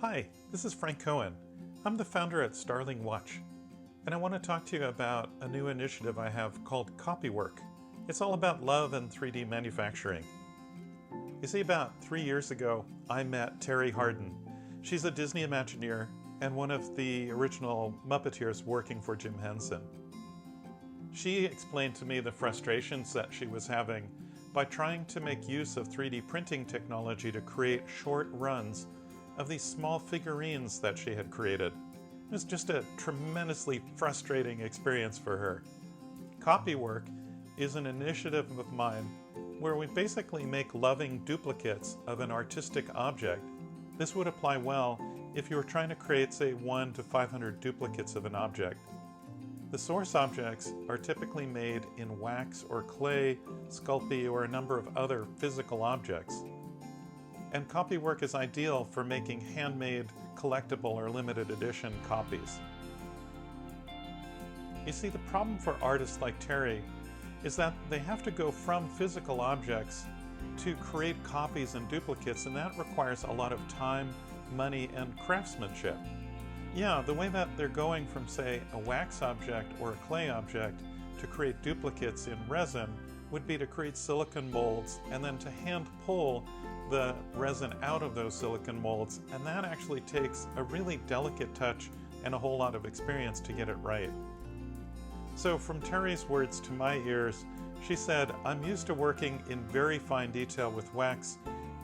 Hi, this is Frank Cohen. I'm the founder at Starling Watch, and I want to talk to you about a new initiative I have called Copywork. It's all about love and 3D manufacturing. You see, about 3 years ago, I met Terri Hardin. She's a Disney Imagineer and one of the original Muppeteers working for Jim Henson. She explained to me the frustrations that she was having by trying to make use of 3D printing technology to create short runs of these small figurines that she had created. It was just a tremendously frustrating experience for her. Copywork is an initiative of mine where we basically make loving duplicates of an artistic object. This would apply well if you were trying to create, say, 1 to 500 duplicates of an object. The source objects are typically made in wax or clay, Sculpey, or a number of other physical objects. And Copywork is ideal for making handmade, collectible, or limited edition copies. You see, the problem for artists like Terri is that they have to go from physical objects to create copies and duplicates, and that requires a lot of time, money, and craftsmanship. Yeah, the way that they're going from, say, a wax object or a clay object to create duplicates in resin would be to create silicon molds and then to hand pull the resin out of those silicon molds, and that actually takes a really delicate touch and a whole lot of experience to get it right. So from Terri's words to my ears, she said, "I'm used to working in very fine detail with wax,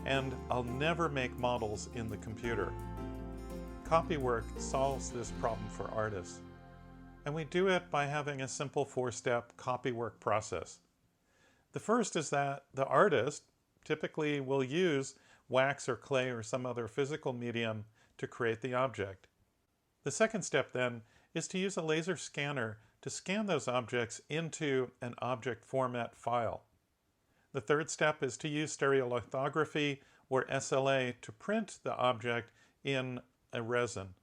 and I'll never make models in the computer." Copywork solves this problem for artists, and we do it by having a simple 4-step Copywork process. The first is that the artist typically will use wax or clay or some other physical medium to create the object. The second step then is to use a laser scanner to scan those objects into an object format file. The third step is to use stereolithography or SLA to print the object in a resin.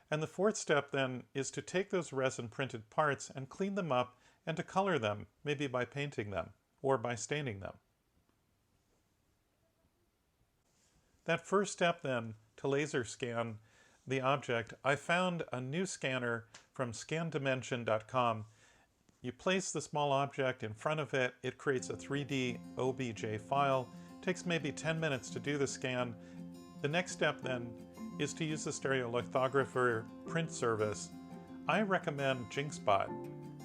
And the fourth step then is to take those resin printed parts and clean them up and to color them, maybe by painting them or by staining them. That first step then, to laser scan the object, I found a new scanner from scandimension.com. You place the small object in front of it, it creates a 3D OBJ file. It takes maybe 10 minutes to do the scan. The next step then is to use the stereolithographer print service. I recommend JinkSpot.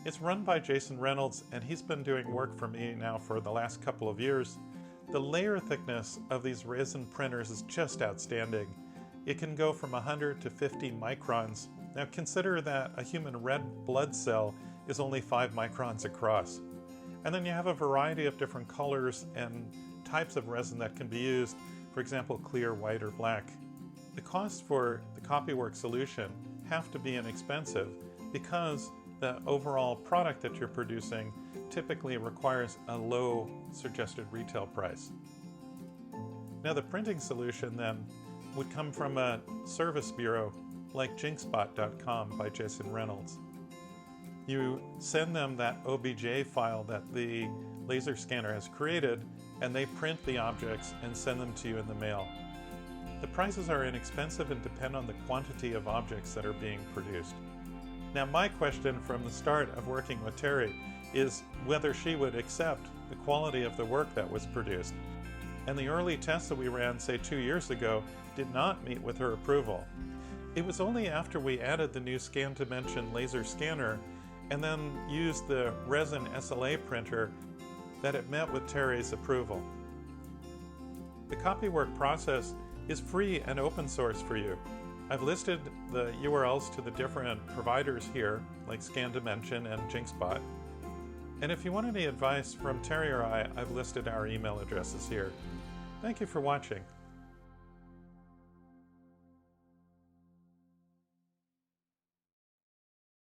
It's run by Jason Reynolds, and he's been doing work for me now for the last couple of years. The layer thickness of these resin printers is just outstanding. It can go from 100 to 50 microns. Now consider that a human red blood cell is only 5 microns across. And then you have a variety of different colors and types of resin that can be used, for example, clear, white, or black. The costs for the Copywork solution have to be inexpensive because the overall product that you're producing typically requires a low suggested retail price. Now the printing solution then would come from a service bureau like jinkspot.com by Jason Reynolds. You send them that OBJ file that the laser scanner has created, and they print the objects and send them to you in the mail. The prices are inexpensive and depend on the quantity of objects that are being produced. Now my question from the start of working with Terri is whether she would accept the quality of the work that was produced. And the early tests that we ran, say 2 years ago, did not meet with her approval. It was only after we added the new Scan Dimension laser scanner and then used the resin SLA printer that it met with Terri's approval. The Copywork process is free and open source for you. I've listed the URLs to the different providers here, like Scan Dimension and JinkSpot. And if you want any advice from Terri or I, I've listed our email addresses here. Thank you for watching.